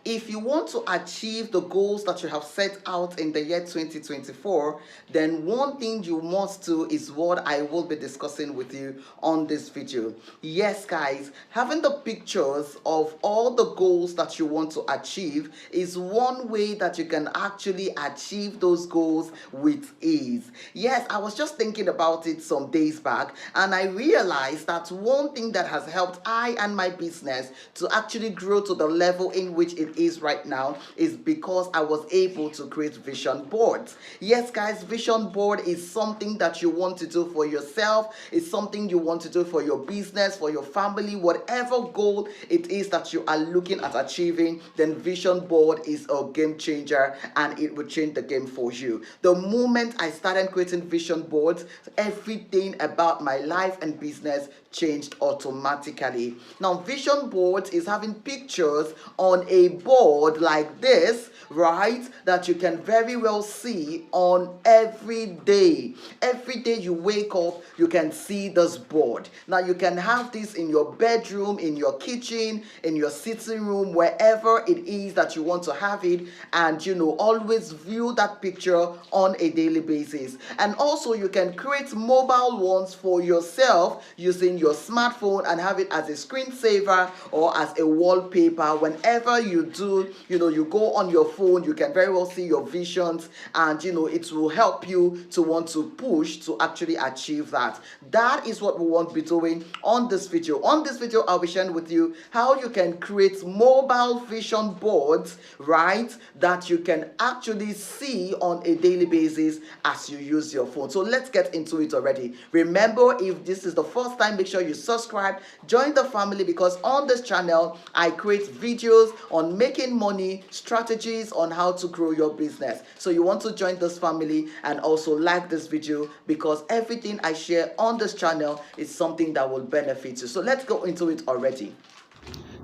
If you want to achieve the goals that you have set out in the year 2024, then one thing you must do is what I will be discussing with you on this video. Yes, guys, having the pictures of all the goals that you want to achieve is one way that you can actually achieve those goals with ease. Yes, I was just thinking about it some days back, and I realized that one thing that has helped I and my business to actually grow to the level in which it is right now is because I was able to create vision boards. Yes, guys, vision board is something that you want to do for yourself, it's something you want to do for your business, for your family, whatever goal it is that you are looking at achieving, then vision board is a game changer and it will change the game for you. The moment I started creating vision boards, everything about my life and business changed automatically. Now, vision boards is having pictures on a board like this, right, that you can very well see on every day. Every day you wake up, you can see this board. Now, you can have this in your bedroom, in your kitchen, in your sitting room, wherever it is that you want to have it, and always view that picture on a daily basis. And also, you can create mobile ones for yourself using your smartphone and have it as a screensaver or as a wallpaper. Whenever you do, you go on your phone, you can very well see your visions, and it will help you to want to push to actually achieve that. That is what we want to be doing on this video. On this video, I'll be sharing with you how you can create mobile vision boards, right, that you can actually see on a daily basis as you use your phone. So let's get into it already. Remember, if this is the first time, make sure you subscribe, join the family, because on this channel I create videos on making money, strategies on how to grow your business. So you want to join this family and also like this video, because everything I share on this channel is something that will benefit you. So let's go into it already.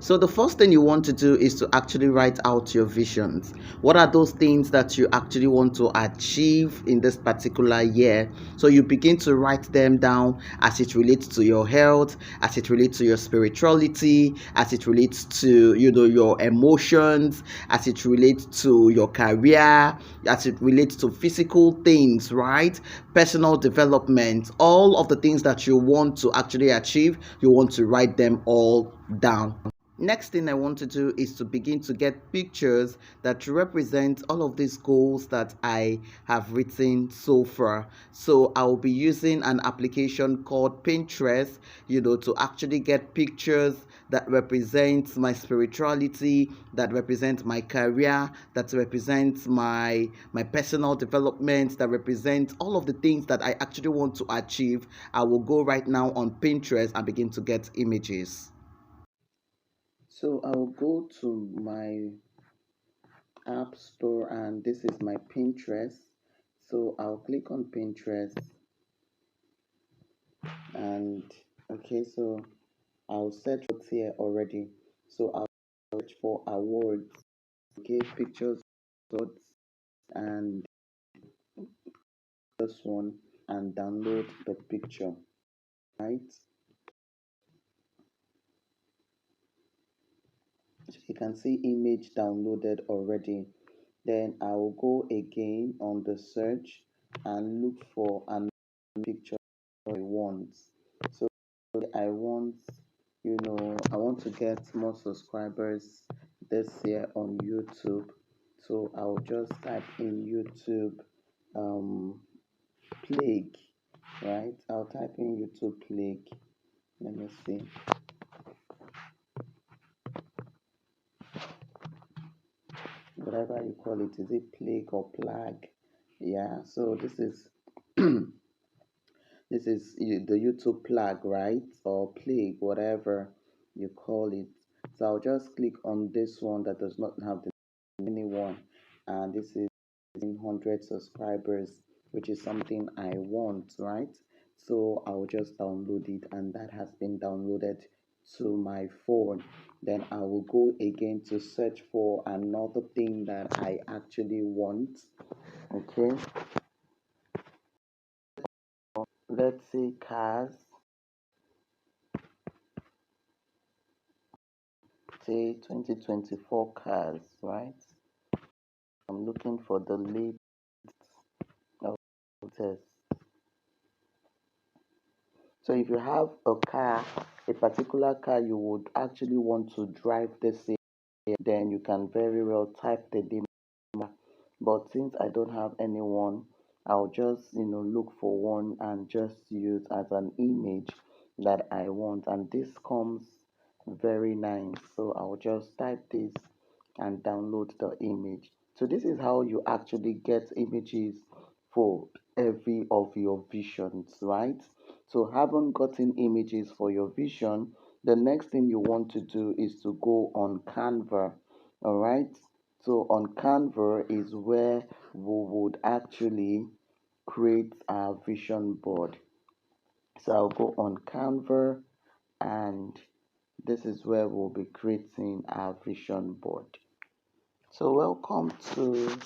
So the first thing you want to do is to actually write out your visions. What are those things that you actually want to achieve in this particular year? So you begin to write them down as it relates to your health, as it relates to your spirituality, as it relates to your emotions, as it relates to your career, as it relates to physical things, right? Personal development, all of the things that you want to actually achieve, you want to write them all down. Next thing I want to do is to begin to get pictures that represent all of these goals that I have written so far. So I'll be using an application called Pinterest, to actually get pictures that represent my spirituality, that represent my career, that represents my personal development, that represent all of the things that I actually want to achieve. I will go right now on Pinterest and begin to get images. So I'll go to my app store, and this is my Pinterest. So I'll click on Pinterest, and okay, so I'll search what's here already. So I'll search for awards, okay, pictures, awards, and this one, and download the picture, right? So you can see image downloaded already. Then I will go again on the search and look for an picture I want. So I want, I want to get more subscribers this year on YouTube. So I'll just type in YouTube plague, right? I'll type in YouTube plague. Let me see. Whatever you call it, is it plague or plague? Yeah, so this is this is the YouTube plug, right? Or plague, whatever you call it. So I'll just click on this one that does not have the anyone, and this is 100 subscribers, which is something I want, right? So I'll just download it, and that has been downloaded to my phone. Then I will go again to search for another thing that I actually want. Okay, let's say cars. say 2024 cars, right? I'm looking for the latest test. So if you have a car, a particular car you would actually want to drive this year, then you can very well type the name. But since I don't have anyone, I'll just look for one and just use as an image that I want. And this comes very nice. So I'll just type this and download the image. So this is how you actually get images for every of your visions, right? So having gotten images for your vision, the next thing you want to do is to go on Canva. All right. So on Canva is where we would actually create our vision board. So I'll go on Canva, and this is where we'll be creating our vision board. So welcome to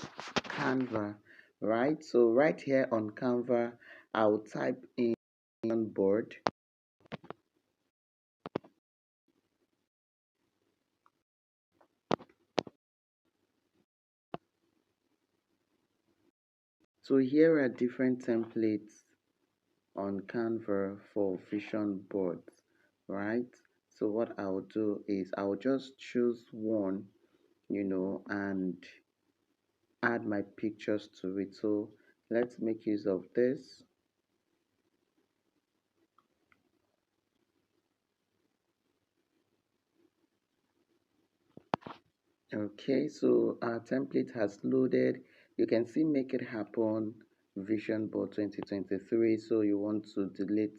Canva, right? So right here on Canva, I'll type in vision board. So here are different templates on Canva for vision boards, right? So what I'll do is I'll just choose one, and add my pictures to it. So let's make use of this. Okay, so our template has loaded. You can see make it happen vision board 2023. So you want to delete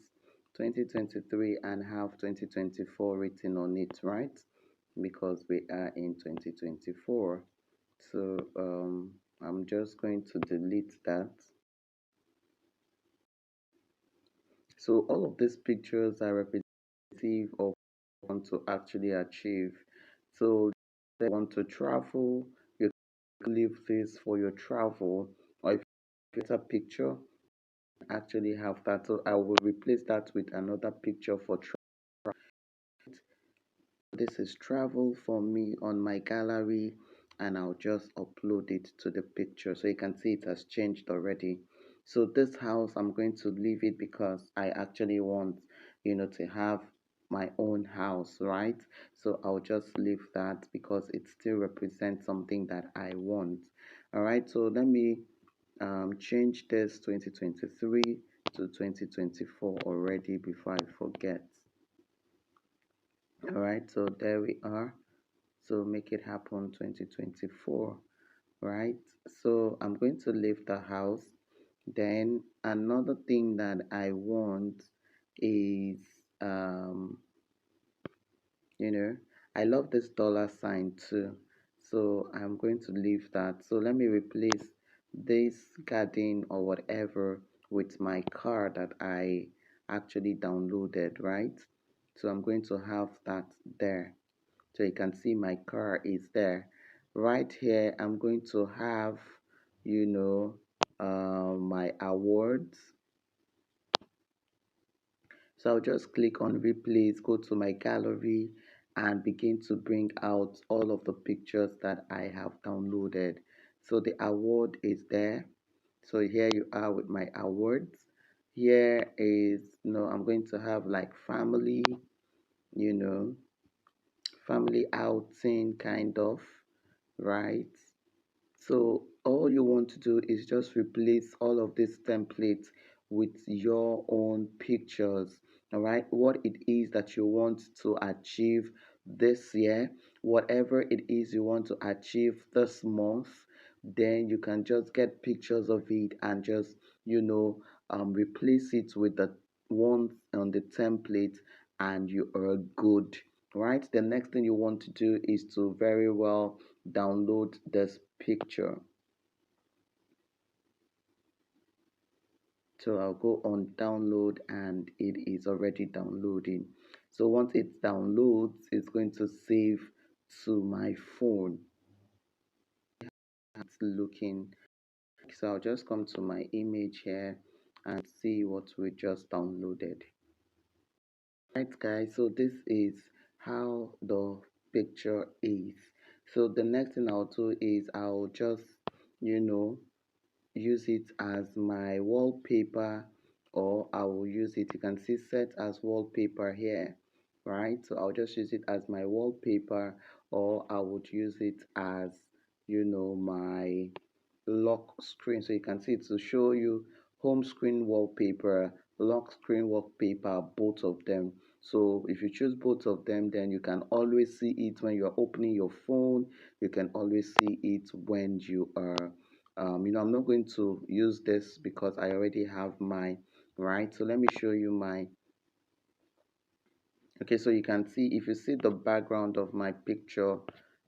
2023 and have 2024 written on it, right? Because we are in 2024. So I'm just going to delete that. So all of these pictures are representative of what you want to actually achieve. So if you want to travel, you can leave this for your travel, or if you get a picture, actually have that. So I will replace that with another picture for travel. This is travel for me on my gallery, and I'll just upload it to the picture so you can see it has changed already. So this house, I'm going to leave it because I actually want to have my own house, right? So I'll just leave that because it still represents something that I want. All right, so let me change this 2023 to 2024 already before I forget. All right, so there we are. So make it happen 2024, right? So I'm going to leave the house. Then another thing that I want is you know I love this dollar sign too, so I'm going to leave that. So let me replace this garden or whatever with my car that I actually downloaded, right? So I'm going to have that there, so you can see my car is there. Right here I'm going to have my awards. So I'll just click on replace, go to my gallery, and begin to bring out all of the pictures that I have downloaded. So the award is there. So here you are with my awards. Here is, I'm going to have like family, you know, family outing kind of, right? So all you want to do is just replace all of these templates with your own pictures. All right, what it is that you want to achieve this year, whatever it is you want to achieve this month, then you can just get pictures of it and just replace it with the ones on the template, and you are good. Right, the next thing you want to do is to very well download this picture. So I'll go on download, and it is already downloading. So once it downloads, it's going to save to my phone. It's looking, so I'll just come to my image here and see what we just downloaded. Right guys, so this is how the picture is. So the next thing I'll do is I'll just, you know, use it as my wallpaper, or I will use it, you can see set as wallpaper here, right? So I'll just use it as my wallpaper, or I would use it as, my lock screen. So you can see it to show you home screen wallpaper, lock screen wallpaper, both of them. So if you choose both of them, then you can always see it when you're opening your phone. You can always see it when you are I'm not going to use this because I already have mine, right? So let me show you my. Okay, so you can see, if you see the background of my picture,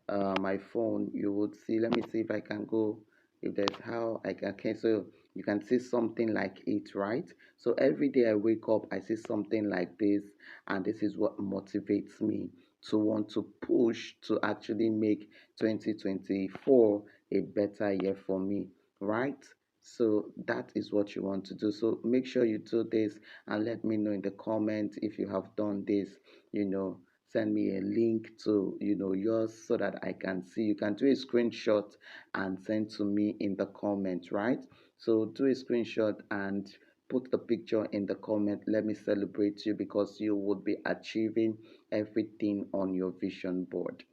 my phone, you would see, let me see if I can go, if there's how I can, okay, so you can see something like it, right? So every day I wake up, I see something like this, and this is what motivates me to want to push to actually make 2024 a better year for me, right? So that is what you want to do. So make sure you do this and let me know in the comments if you have done this. Send me a link to yours so that I can see. You can do a screenshot and send to me in the comment, right? So do a screenshot and put the picture in the comment. Let me celebrate you because you would be achieving everything on your vision board.